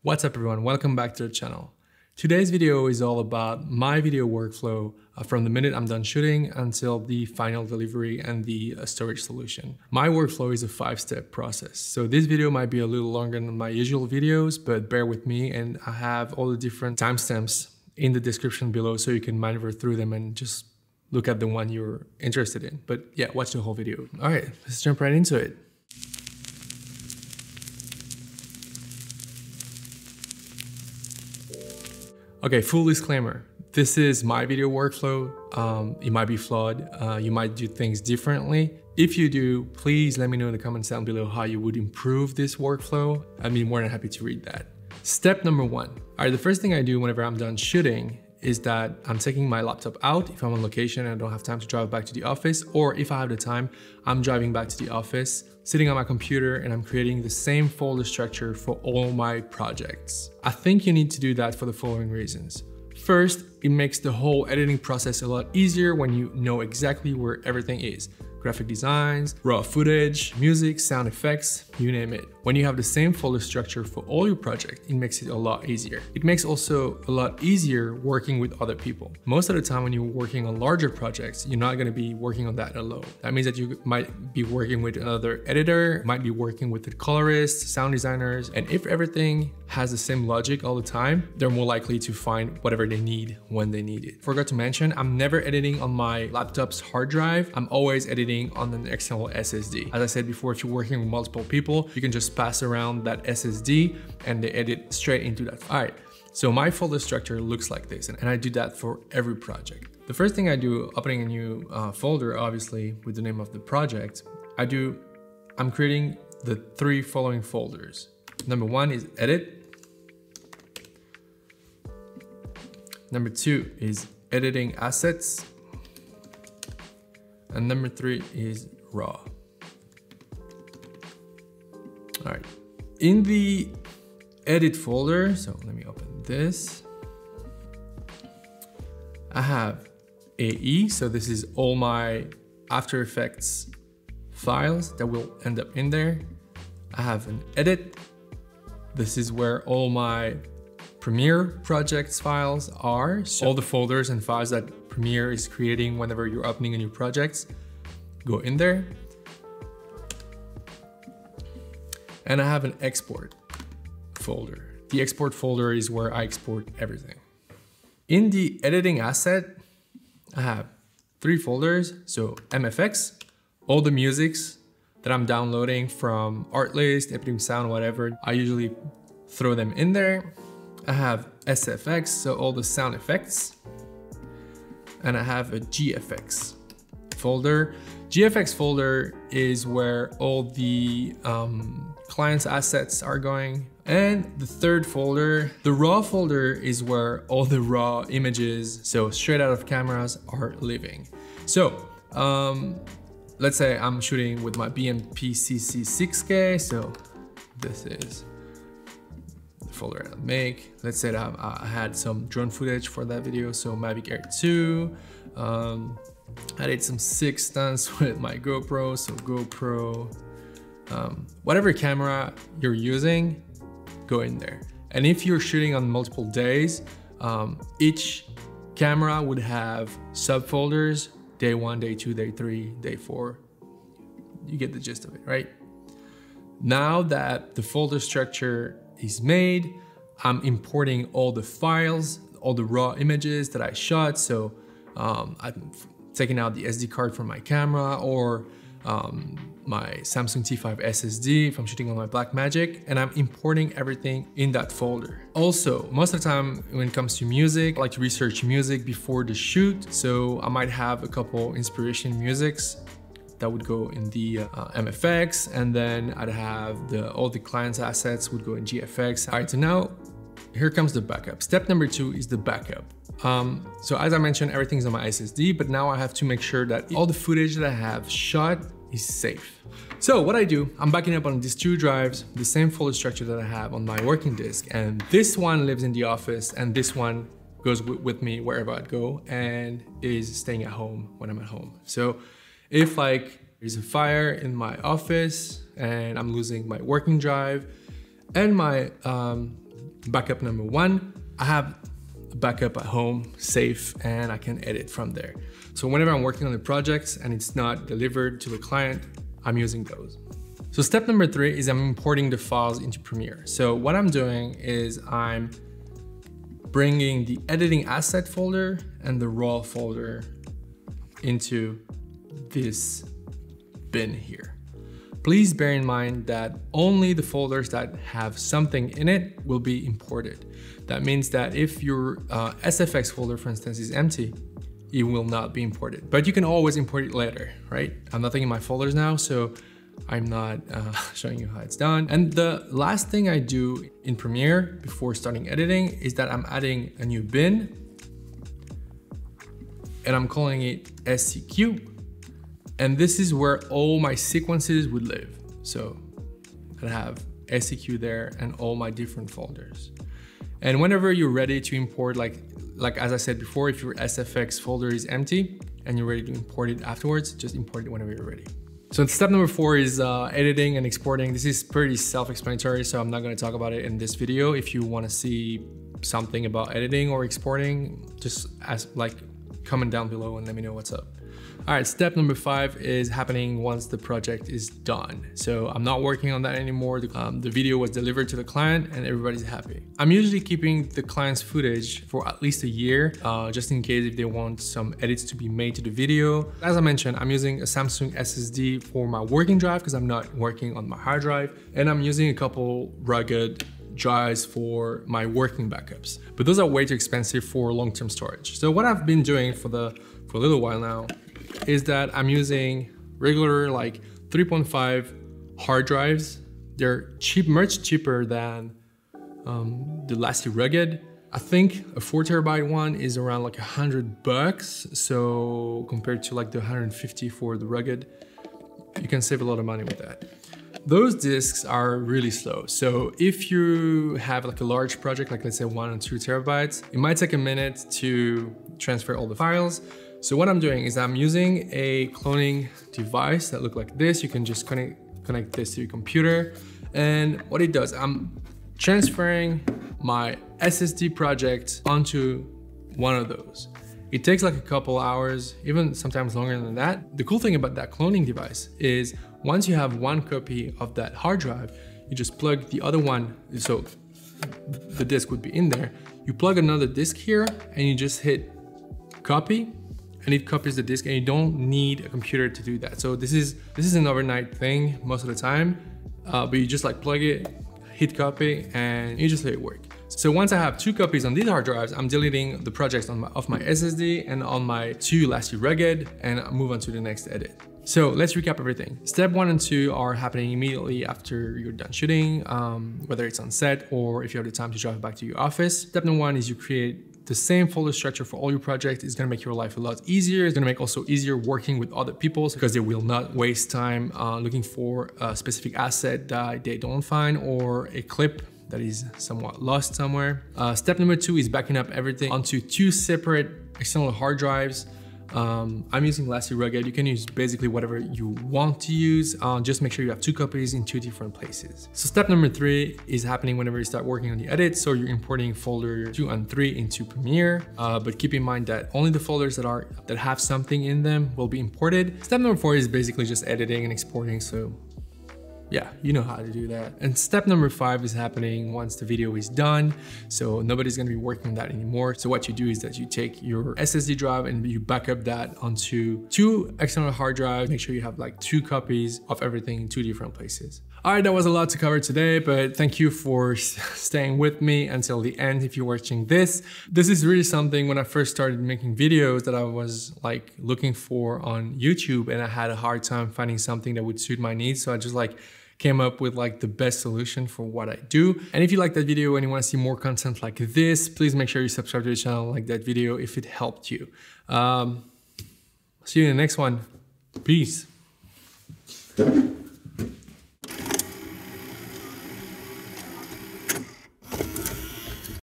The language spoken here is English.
What's up everyone, welcome back to the channel. Today's video is all about my video workflow from the minute I'm done shooting until the final delivery and the storage solution. My workflow is a 5-step process. So this video might be a little longer than my usual videos, but bear with me, and I have all the different timestamps in the description below so you can maneuver through them and just look at the one you're interested in. But yeah, watch the whole video. All right, let's jump right into it. Okay, full disclaimer. This is my video workflow. It might be flawed. You might do things differently. If you do, please let me know in the comments down below how you would improve this workflow. I'd be more than happy to read that. Step number 1. All right, the first thing I do whenever I'm done shooting is that I'm taking my laptop out if I'm on location and I don't have time to drive back to the office, or if I have the time, I'm driving back to the office, sitting on my computer, and I'm creating the same folder structure for all my projects. I think you need to do that for the following reasons. First, it makes the whole editing process a lot easier when you know exactly where everything is. Graphic designs, raw footage, music, sound effects, you name it. When you have the same folder structure for all your projects, it makes it a lot easier. It makes also a lot easier working with other people. Most of the time when you're working on larger projects, you're not gonna be working on that alone. That means that you might be working with another editor, might be working with the colorists, sound designers, and if everything has the same logic all the time, they're more likely to find whatever they need when they need it. Forgot to mention, I'm never editing on my laptop's hard drive. I'm always editing on an external SSD. As I said before, if you're working with multiple people, you can just pass around that SSD and they edit straight into that. All right, so my folder structure looks like this, and I do that for every project. The first thing I do, opening a new folder, obviously with the name of the project, I'm creating the 3 following folders. Number 1 is edit. Number 2 is editing assets. And number 3 is raw. All right, in the edit folder, so let me open this. I have AE, so this is all my After Effects files that will end up in there. I have an edit. This is where all my Premiere projects files are. So all the folders and files that Premiere is creating whenever you're opening a new project go in there. And I have an export folder. The export folder is where I export everything. In the editing asset, I have 3 folders. So MFX, all the musics that I'm downloading from Artlist, Epic Sound, whatever, I usually throw them in there. I have SFX, so all the sound effects. And I have a GFX folder. GFX folder is where all the client's assets are going. And the 3rd folder, the raw folder, is where all the raw images, so straight out of cameras, are living. So let's say I'm shooting with my BMP-CC 6K, so this is folder I'll make. Let's say that I had some drone footage for that video, so Mavic Air 2. I did some 6 stunts with my GoPro, so GoPro. Whatever camera you're using, go in there. And if you're shooting on multiple days, each camera would have subfolders, day 1, day 2, day 3, day 4. You get the gist of it, right? Now that the folder structure is made, I'm importing all the files, all the raw images that I shot. So I'm taking out the SD card from my camera, or my Samsung T5 SSD if I'm shooting on my Blackmagic, and I'm importing everything in that folder. Also, most of the time when it comes to music, I like to research music before the shoot. So I might have a couple inspiration musics that would go in the MFX, and then I'd have all the client's assets would go in GFX. All right, so now here comes the backup. Step number 2 is the backup. So as I mentioned, everything's on my SSD, but now I have to make sure that all the footage that I have shot is safe. So what I do, I'm backing up on these 2 drives, the same folder structure that I have on my working disk, and this one lives in the office, and this one goes with me wherever I go, and is staying at home when I'm at home. So if there's a fire in my office and I'm losing my working drive and my backup number 1, I have a backup at home, safe, and I can edit from there. So whenever I'm working on the project and it's not delivered to the client, I'm using those. So step number 3 is I'm importing the files into Premiere. So what I'm doing is I'm bringing the editing asset folder and the raw folder into this bin here. Please bear in mind that only the folders that have something in it will be imported. That means that if your SFX folder, for instance, is empty, it will not be imported. But you can always import it later, right? I'm nothing in my folders now, so I'm not showing you how it's done. And the last thing I do in Premiere before starting editing is that I'm adding a new bin and I'm calling it SCQ. And this is where all my sequences would live. So I have SCQ there and all my different folders. And whenever you're ready to import, like as I said before, if your SFX folder is empty and you're ready to import it afterwards, just import it whenever you're ready. So step number 4 is editing and exporting. This is pretty self-explanatory, so I'm not going to talk about it in this video. If you want to see something about editing or exporting, just comment down below and let me know what's up. All right, step number 5 is happening once the project is done. So I'm not working on that anymore. The video was delivered to the client and everybody's happy. I'm usually keeping the client's footage for at least a year, just in case if they want some edits to be made to the video. As I mentioned, I'm using a Samsung SSD for my working drive because I'm not working on my hard drive. And I'm using a couple rugged drives for my working backups. But those are way too expensive for long-term storage. So what I've been doing for a little while now is that I'm using regular 3.5 hard drives. They're cheap, much cheaper than the Lasty Rugged. I think a 4 terabyte one is around $100. So compared to the 150 for the Rugged, you can save a lot of money with that. Those disks are really slow. So if you have a large project, let's say 1 or 2 terabytes, it might take a minute to transfer all the files. So what I'm doing is I'm using a cloning device that looks like this. You can just connect this to your computer. And what it does, I'm transferring my SSD project onto one of those. It takes a couple hours, even sometimes longer than that. The cool thing about that cloning device is once you have one copy of that hard drive, you just plug the other one. So the disk would be in there. You plug another disk here and you just hit copy, and it copies the disk, and you don't need a computer to do that. So this is an overnight thing most of the time, but you just plug it, hit copy, and you just let it work. So once I have 2 copies on these hard drives, I'm deleting the projects off my SSD and on my 2 Lasty Rugged, and I'll move on to the next edit. So let's recap everything. Step 1 and 2 are happening immediately after you're done shooting, whether it's on set or if you have the time to drive back to your office. Step number 1 is you create the same folder structure for all your projects. It's gonna make your life a lot easier. It's gonna make also easier working with other people because they will not waste time looking for a specific asset that they don't find or a clip that is somewhat lost somewhere. Step number 2 is backing up everything onto 2 separate external hard drives. I'm using Lasty Rugged. You can use basically whatever you want to use. Just make sure you have 2 copies in 2 different places. So step number 3 is happening whenever you start working on the edit. So you're importing folder 2 and 3 into Premiere, but keep in mind that only the folders that have something in them will be imported. Step number 4 is basically just editing and exporting. So yeah, you know how to do that. And step number 5 is happening once the video is done. So nobody's gonna be working on that anymore. So what you do is that you take your SSD drive and you back up that onto 2 external hard drives. Make sure you have 2 copies of everything in 2 different places. All right, that was a lot to cover today, but thank you for staying with me until the end if you're watching this. This is really something when I first started making videos that I was looking for on YouTube, and I had a hard time finding something that would suit my needs. So I just came up with the best solution for what I do. And if you like that video and you want to see more content like this, please make sure you subscribe to the channel, like that video if it helped you. See you in the next one. Peace.